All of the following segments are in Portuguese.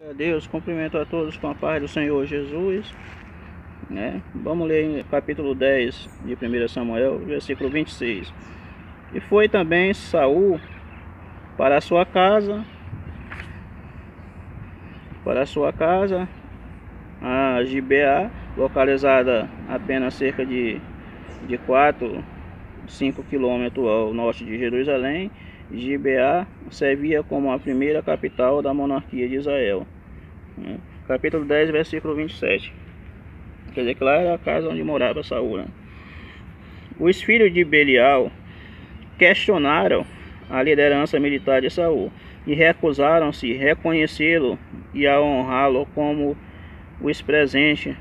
A Deus, cumprimento a todos com a paz do Senhor Jesus, né? Vamos ler em capítulo 10 de 1 Samuel, versículo 26. E foi também Saul para a sua casa, a Gibeá, localizada apenas cerca de 5 quilômetros ao norte de Jerusalém. Gibeá servia como a primeira capital da monarquia de Israel. Capítulo 10, versículo 27. Quer dizer que lá era a casa onde morava Saul, né? Os filhos de Belial questionaram a liderança militar de Saul e recusaram-se a reconhecê-lo e a honrá-lo como os presentes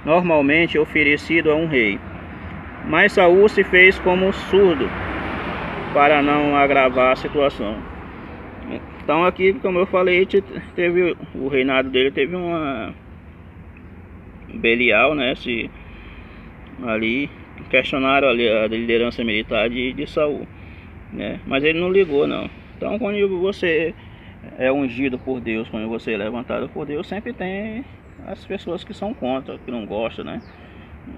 normalmente oferecido a um rei. Mas Saul se fez como surdo para não agravar a situação. Então aqui, como eu falei, teve o reinado dele, teve uma Belial, né? Ali questionaram ali a liderança militar de Saul, né? Mas ele não ligou, não. Então quando você é ungido por Deus, quando você é levantado por Deus, sempre tem as pessoas que são contra, que não gostam, né?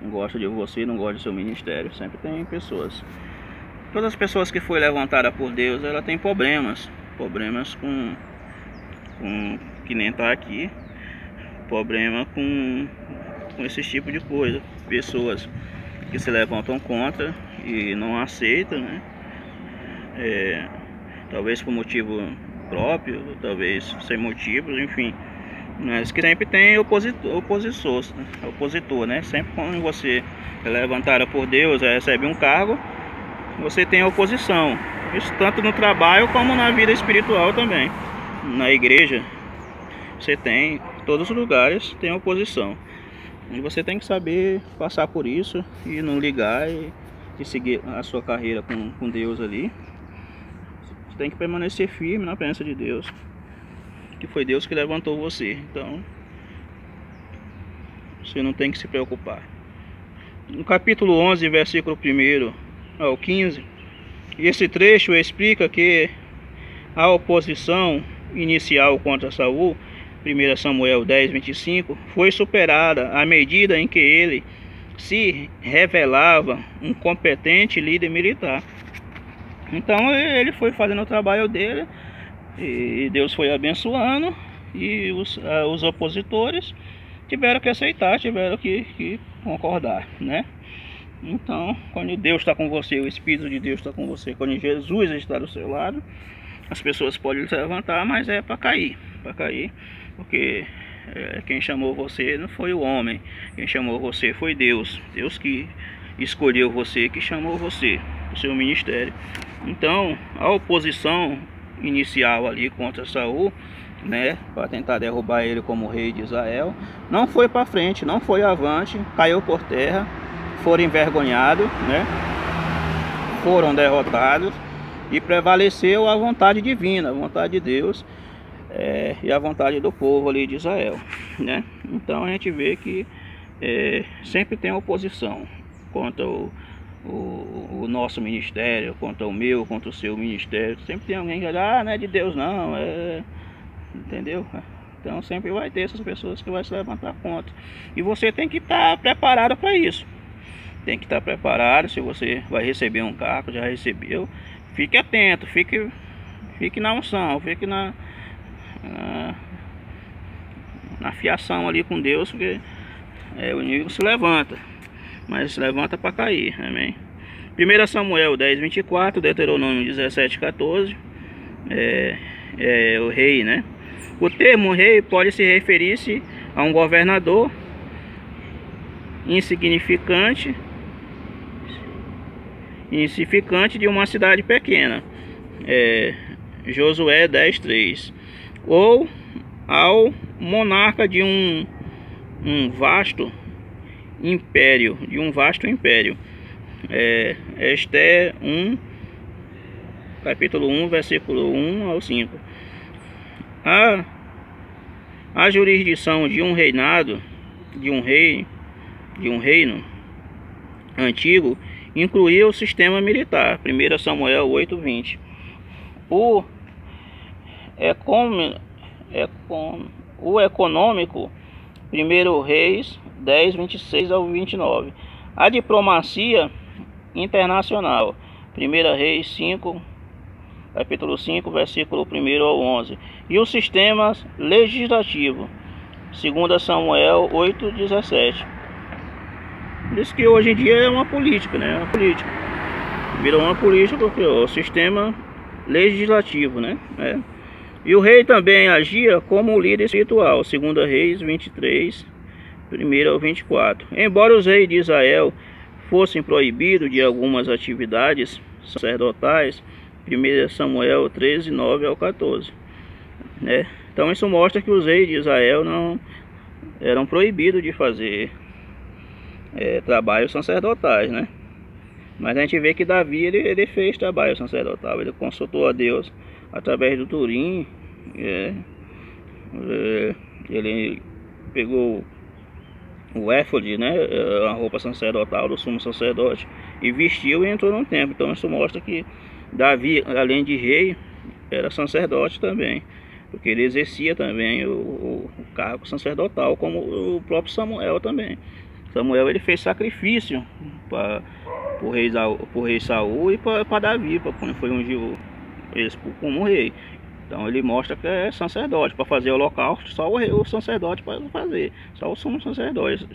Não gosta de você, não gosta do seu ministério. Sempre tem pessoas. Todas as pessoas que foi levantada por Deus, ela tem problemas com que nem tá aqui, problema com esse tipo de coisa. Pessoas que se levantam contra e não aceitam, né? Talvez por motivo próprio, talvez sem motivos, enfim. Mas que sempre tem opositor, né? Sempre quando você é levantado por Deus, recebe um cargo, você tem oposição. Isso tanto no trabalho como na vida espiritual também. Na igreja, você tem, em todos os lugares tem oposição. E você tem que saber passar por isso e não ligar e seguir a sua carreira com Deus ali. Você tem que permanecer firme na presença de Deus, que foi Deus que levantou você. Então você não tem que se preocupar. No capítulo 11, versículo 1 ao 15, esse trecho explica que a oposição inicial contra Saul, 1 Samuel 10, 25, foi superada à medida em que ele se revelava um competente líder militar. Então ele foi fazendo o trabalho dele e Deus foi abençoando, e os opositores tiveram que aceitar, tiveram que concordar, né? Então, quando Deus está com você, o Espírito de Deus está com você, quando Jesus está do seu lado, as pessoas podem se levantar, mas é para cair, porque quem chamou você não foi o homem, quem chamou você foi Deus. Deus que escolheu você, que chamou você, o seu ministério. Então, a oposição inicial ali contra Saul, né, para tentar derrubar ele como rei de Israel, não foi para frente, não foi avante, caiu por terra, foram envergonhados, né, foram derrotados, e prevaleceu a vontade divina, a vontade de Deus, e a vontade do povo ali de Israel, né? Então a gente vê que sempre tem oposição contra o nosso ministério, contra o meu, contra o seu ministério. Sempre tem alguém que diz, não é de Deus não, entendeu? Então sempre vai ter essas pessoas que vão se levantar contra, e você tem que estar preparado para isso. Tem que estar preparado. Se você vai receber um cargo, já recebeu, fique atento, fique na unção, fique na fiação ali com Deus, porque o inimigo se levanta, mas se levanta para cair, amém? 1 Samuel 10, 24, Deuteronômio 17, 14, o rei, né? O termo rei pode se referir-se a um governador insignificante de uma cidade pequena, Josué 10, 3, ou ao monarca de um vasto império, Esté 1, capítulo 1, versículo 1 ao 5. A jurisdição de um reinado, de um reino antigo, incluía o sistema militar, 1 Samuel 8, 20. o econômico, 1 Reis 10, 26 ao 29. A diplomacia internacional, 1 Reis 5, capítulo 5, versículo 1 ao 11. E o sistema legislativo, 2 Samuel 8, 17. Diz que hoje em dia é uma política, né? Uma política. Virou uma política porque o sistema legislativo, né? E o rei também agia como líder espiritual, 2 Reis 23, 1 ao 24. Embora os reis de Israel fossem proibidos de algumas atividades sacerdotais, 1 Samuel 13, 9 ao 14, né? Então isso mostra que os reis de Israel não eram proibidos de fazer trabalhos sacerdotais, né? Mas a gente vê que Davi ele fez trabalho sacerdotal, ele consultou a Deus através do Turim, ele pegou o éfode, né, a roupa sacerdotal do sumo sacerdote, e vestiu e entrou no templo. Então isso mostra que Davi, além de rei, era sacerdote também, porque ele exercia também o cargo sacerdotal, como o próprio Samuel também. Samuel ele fez sacrifício para o rei Saul e para Davi, foi ungir eles como rei. Então ele mostra que é sacerdote. Para fazer o holocausto, só o sacerdote pode fazer, só o sumo sacerdote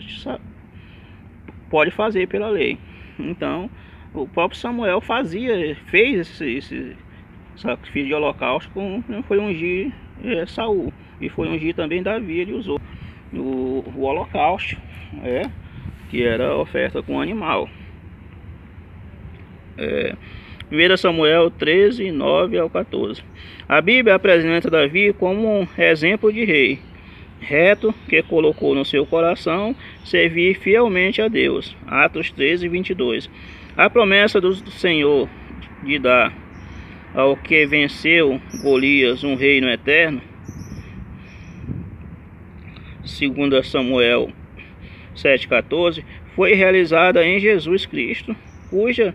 pode fazer pela lei. Então o próprio Samuel fez esse sacrifício de holocausto, foi ungir Saul, e foi ungir também Davi. Ele usou o holocausto, que era oferta com animal. 1 Samuel 13, 9 ao 14. A Bíblia apresenta Davi como um exemplo de rei reto, que colocou no seu coração servir fielmente a Deus. Atos 13, 22. A promessa do Senhor de dar ao que venceu Golias um reino eterno, 2 Samuel 7,14, foi realizada em Jesus Cristo, cuja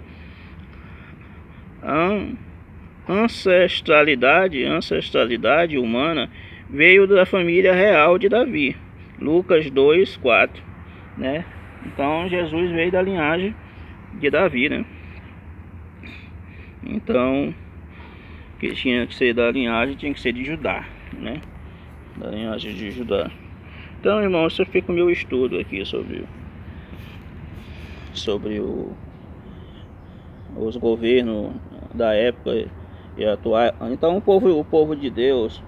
ancestralidade humana veio da família real de Davi. Lucas 2:4, né? Então Jesus veio da linhagem de Davi, né? Então, que tinha que ser da linhagem, tinha que ser de Judá, né? Da linhagem de Judá. Então, irmão, isso fica o meu estudo aqui sobre os governos da época e atual. Então o povo de Deus,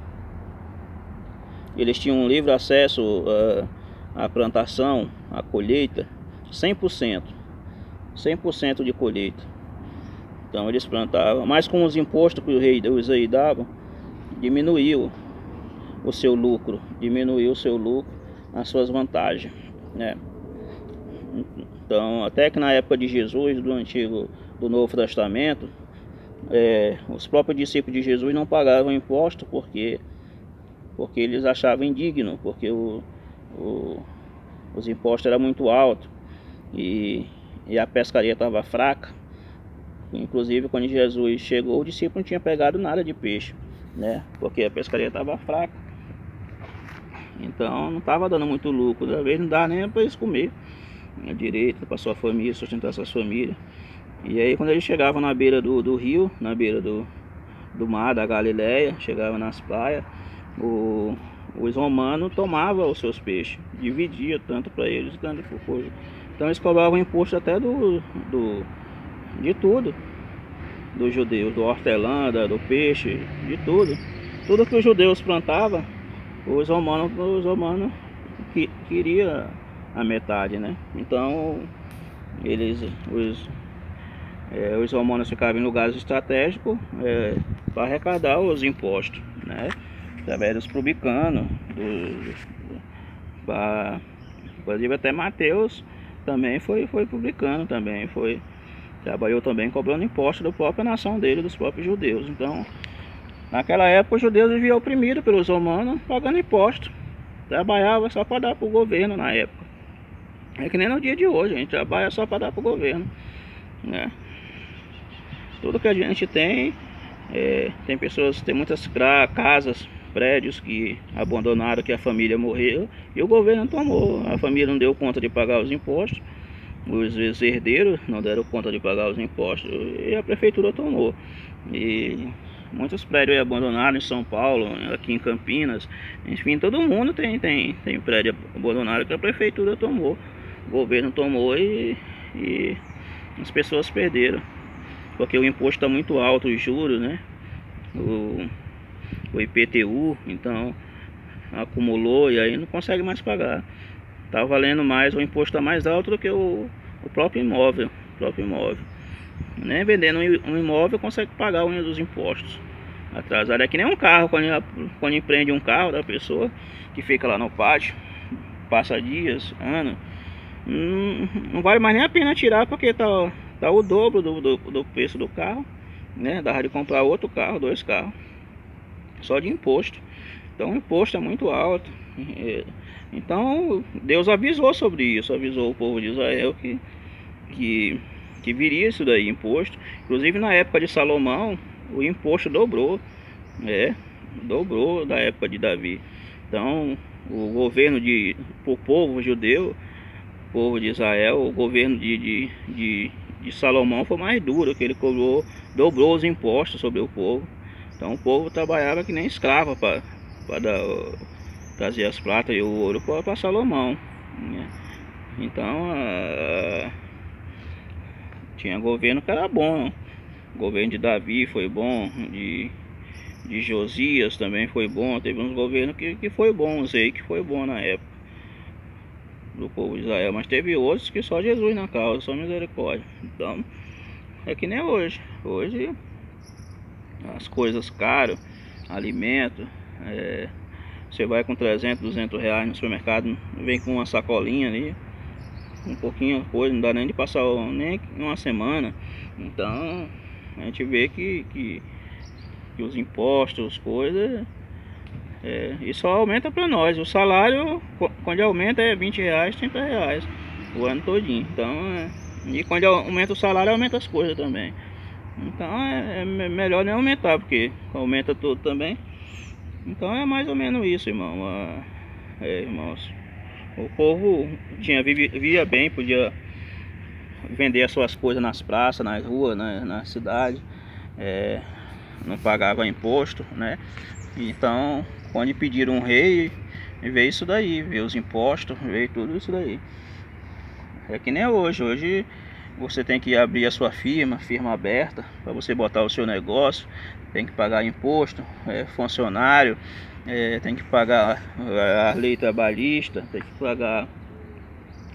eles tinham um livre acesso à plantação, à colheita, 100% de colheita. Então eles plantavam, mas com os impostos que o rei Deus aí dava, diminuiu o seu lucro, as suas vantagens, né? Então, até que na época de Jesus, do Novo Testamento, os próprios discípulos de Jesus não pagavam imposto porque eles achavam indigno, porque os impostos eram muito altos e a pescaria estava fraca. Inclusive, quando Jesus chegou, o discípulo não tinha pegado nada de peixe, né? Porque a pescaria estava fraca. Então não estava dando muito lucro, às vezes não dava nem para eles comer direito, para sua família, sustentar suas famílias. E aí quando eles chegavam na beira do rio, na beira do mar da Galileia, chegavam nas praias, os romanos tomavam os seus peixes, dividia tanto para eles, tanto para o povo. Então eles cobravam imposto até de tudo, dos judeus, do hortelã, do peixe, de tudo. Tudo que os judeus plantavam, os romanos queriam a metade, né? Então os romanos ficavam em lugares estratégicos para arrecadar os impostos, né? Através dos publicanos, inclusive até Mateus também foi publicano, também trabalhou também cobrando imposto da própria nação dele, dos próprios judeus. Então naquela época os judeus viviam oprimidos pelos romanos, pagando imposto, trabalhava só para dar para o governo na época. É que nem no dia de hoje, a gente trabalha só para dar para o governo, né? Tudo que a gente tem Tem pessoas, tem muitas casas, prédios que abandonaram, que a família morreu e o governo tomou. A família não deu conta de pagar os impostos, os herdeiros não deram conta de pagar os impostos e a prefeitura tomou. E muitos prédios abandonados em São Paulo, aqui em Campinas, enfim, todo mundo tem prédio abandonado que a prefeitura tomou, o governo tomou e as pessoas perderam, porque o imposto está muito alto, os juros, né? O IPTU, então acumulou e aí não consegue mais pagar. Tá valendo mais, o imposto está mais alto do que o próprio imóvel. Nem vendendo um imóvel consegue pagar um dos impostos atrasado. É que nem um carro, quando empreende um carro da pessoa que fica lá no pátio, passa dias, anos, não vale mais nem a pena tirar, porque tá o dobro do preço do carro, né? Dá de comprar outro carro, 2 carros, só de imposto. Então o imposto é muito alto. Então Deus avisou sobre isso, avisou o povo de Israel que viria isso daí, imposto. Inclusive na época de Salomão o imposto dobrou, dobrou da época de Davi. Então o governo pro povo judeu, povo de Israel, o governo de Salomão foi mais duro, que ele dobrou os impostos sobre o povo. Então o povo trabalhava que nem escravo para trazer as pratas e o ouro para Salomão, né? Então tinha governo que era bom. O governo de Davi foi bom, de Josias também foi bom. Teve uns governos que foi bom, uns aí que foi bom na época do povo de Israel, mas teve outros que só Jesus na causa, só misericórdia. Então é que nem hoje. Hoje as coisas caras, alimento, você vai com 300, 200 reais no supermercado, vem com uma sacolinha ali, um pouquinho coisa, não dá nem de passar nem uma semana. Então a gente vê que os impostos, coisas, isso só aumenta para nós. O salário, quando aumenta, é 20 reais, 30 reais o ano todinho. Então e quando aumenta o salário, aumenta as coisas também. Então é melhor nem aumentar, porque aumenta tudo também. Então é mais ou menos isso, irmão. Irmãos, o povo via bem, podia vender as suas coisas nas praças, nas ruas, na cidade, não pagava imposto, né? Então quando pediram um rei, veio isso daí, veio os impostos, veio tudo isso daí. É que nem hoje você tem que abrir a sua firma aberta, para você botar o seu negócio, tem que pagar imposto, funcionário, tem que pagar a lei trabalhista, tem que pagar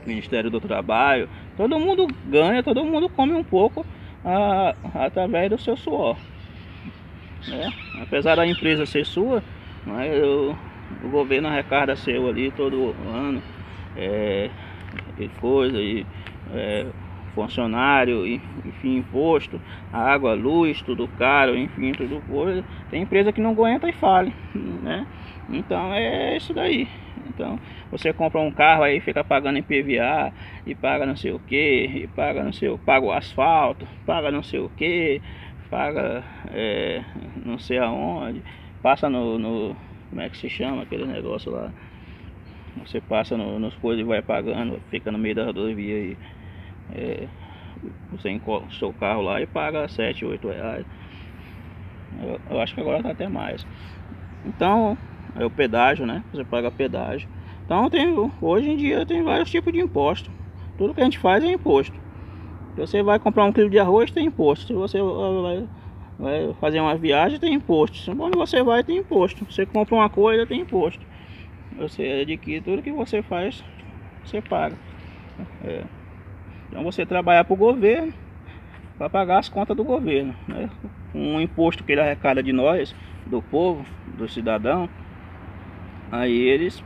o Ministério do Trabalho. Todo mundo ganha, todo mundo come um pouco através do seu suor, né? Apesar da empresa ser sua, mas o governo arrecada seu ali todo ano, e coisa, funcionário, enfim, imposto, água, luz, tudo caro, enfim, tudo coisa. Tem empresa que não aguenta e fale, né? Então é isso daí. Então você compra um carro aí, fica pagando IPVA e paga não sei o que, e paga não sei, paga o asfalto, paga não sei o que, paga não sei aonde, passa no como é que se chama aquele negócio lá, você passa nos coisas e vai pagando, fica no meio da rodovia aí. Você encosta o seu carro lá e paga 7, 8 reais. Eu acho que agora tá até mais. Então é o pedágio, né? Você paga pedágio. Então hoje em dia tem vários tipos de imposto. Tudo que a gente faz é imposto. Se você vai comprar 1 quilo de arroz, tem imposto. Se você vai fazer uma viagem, tem imposto. Quando você vai, tem imposto. Você compra uma coisa, tem imposto. Você adquire tudo que você faz, você paga. Então você trabalhar para o governo para pagar as contas do governo, né? Um imposto que ele arrecada de nós, do povo, do cidadão. Aí eles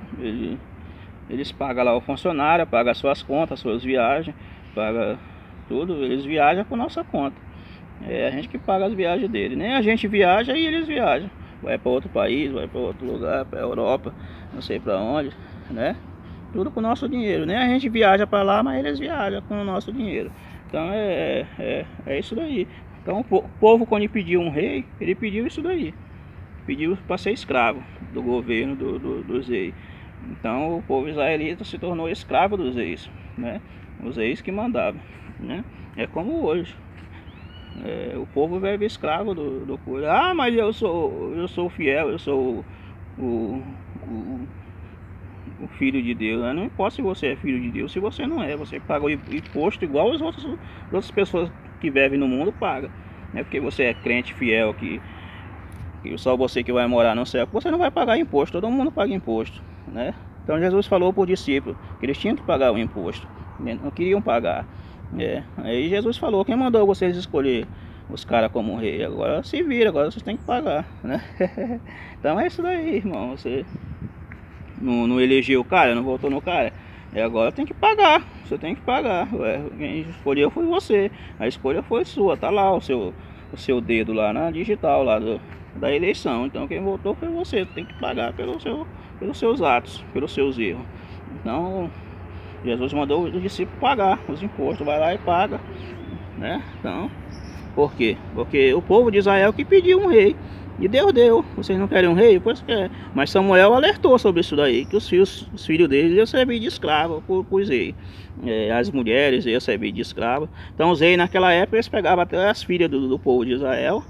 pagam lá o funcionário, pagam as suas contas, as suas viagens, pagam tudo, eles viajam por nossa conta. É a gente que paga as viagens dele, nem a gente viaja e eles viajam. Vai para outro país, vai para outro lugar, para a Europa, não sei para onde, né? Tudo com o nosso dinheiro, nem a gente viaja para lá, mas eles viajam com o nosso dinheiro. Então é isso daí. Então o povo, quando ele pediu um rei, ele pediu isso daí. Pediu para ser escravo do governo dos reis. Então o povo israelita se tornou escravo dos reis, né? Os reis que mandavam, né? É como hoje. O povo vive escravo do povo. Ah, mas eu sou fiel, eu sou o filho de Deus. Não importa se você é filho de Deus, se você não é, você paga o imposto igual as outras pessoas que vivem no mundo pagam. Não é porque você é crente fiel que só você que vai morar no céu, você não vai pagar imposto, todo mundo paga imposto, né? Então Jesus falou para os discípulos que eles tinham que pagar o imposto, não queriam pagar. Aí Jesus falou: quem mandou vocês escolher os caras como rei? Agora se vira, agora vocês têm que pagar, né? Então é isso daí, irmão. Você não elegeu o cara, não votou no cara, agora tem que pagar. Você tem que pagar. Quem escolheu foi você, a escolha foi sua, tá lá o seu dedo lá na digital lá da eleição. Então quem votou foi você, tem que pagar pelos seus atos, pelos seus erros. Então Jesus mandou os discípulos pagar os impostos, vai lá e paga, né? Então, por quê? Porque o povo de Israel que pediu um rei, e Deus deu. Vocês não querem um rei? Pois quer. Mas Samuel alertou sobre isso daí, que os filhos deles iam servir de escravo para os reis. As mulheres iam servir de escravo. Então os reis naquela época eles pegavam até as filhas do povo de Israel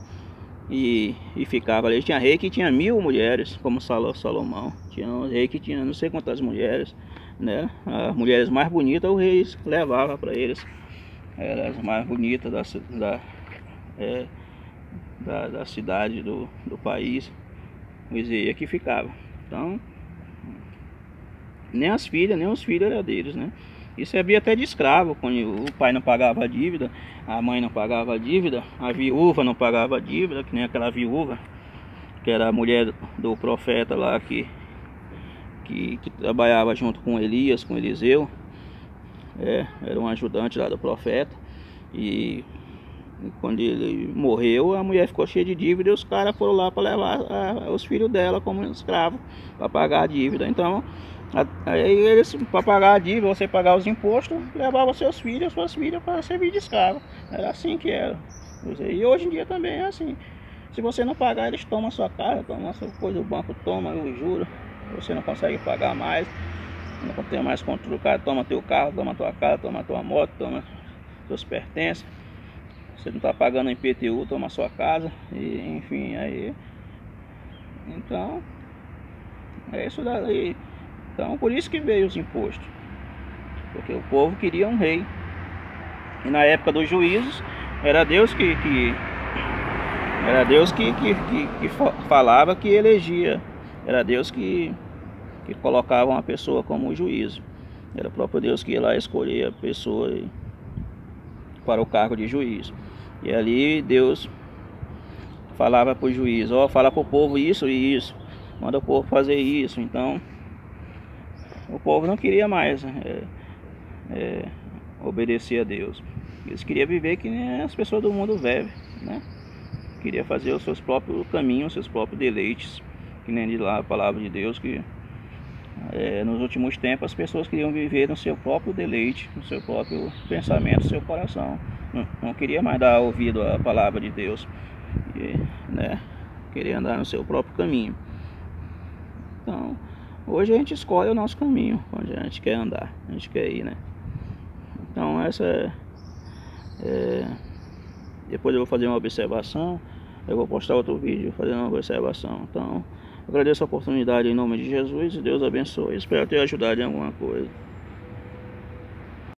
e ficavam ali. Tinha rei que tinha 1000 mulheres, como Salomão. Tinha um rei que tinha não sei quantas mulheres, né? As mulheres mais bonitas o rei levava para eles. Eram as mais bonitas da cidade, do país. Os reis aqui ficavam. Então nem as filhas nem os filhos eram deles, né? Isso servia até de escravo, quando o pai não pagava a dívida, a mãe não pagava a dívida, a viúva não pagava a dívida, que nem aquela viúva que era a mulher do profeta lá que trabalhava junto com Elias, com Eliseu. Era um ajudante lá do profeta. E quando ele morreu, a mulher ficou cheia de dívida e os caras foram lá para levar os filhos dela como escravo para pagar a dívida. Então aí eles, para pagar a dívida, você pagar os impostos, levava seus filhos, suas filhas para servir de escravo. Era assim que era. E hoje em dia também é assim. Se você não pagar, eles tomam a sua casa, tomam a sua coisa, o banco toma, eu juro. Você não consegue pagar mais, não tem mais controle, o cara toma teu carro, toma tua casa, toma tua moto, toma seus pertences. Você não está pagando IPTU, toma a sua casa, e enfim, aí. Então, é isso daí. Então, por isso que veio os impostos, porque o povo queria um rei. E na época dos juízos, era Deus que falava, que elegia. Era Deus que colocava uma pessoa como juízo. Era o próprio Deus que ia lá escolher a pessoa para o cargo de juiz. E ali Deus falava para o juiz: fala para o povo isso e isso, manda o povo fazer isso. Então o povo não queria mais obedecer a Deus. Eles queriam viver que nem as pessoas do mundo vivem, né? Queria fazer os seus próprios caminhos, os seus próprios deleites, que nem diz lá a palavra de Deus, que nos últimos tempos as pessoas queriam viver no seu próprio deleite, no seu próprio pensamento, no seu coração. Não queria mais dar ouvido à palavra de Deus, né? Queria andar no seu próprio caminho. Então hoje a gente escolhe o nosso caminho, onde a gente quer andar, a gente quer ir, né? Então essa depois eu vou fazer uma observação. Eu vou postar outro vídeo fazendo uma observação. Então agradeço a oportunidade em nome de Jesus e Deus abençoe. Espero ter ajudado em alguma coisa.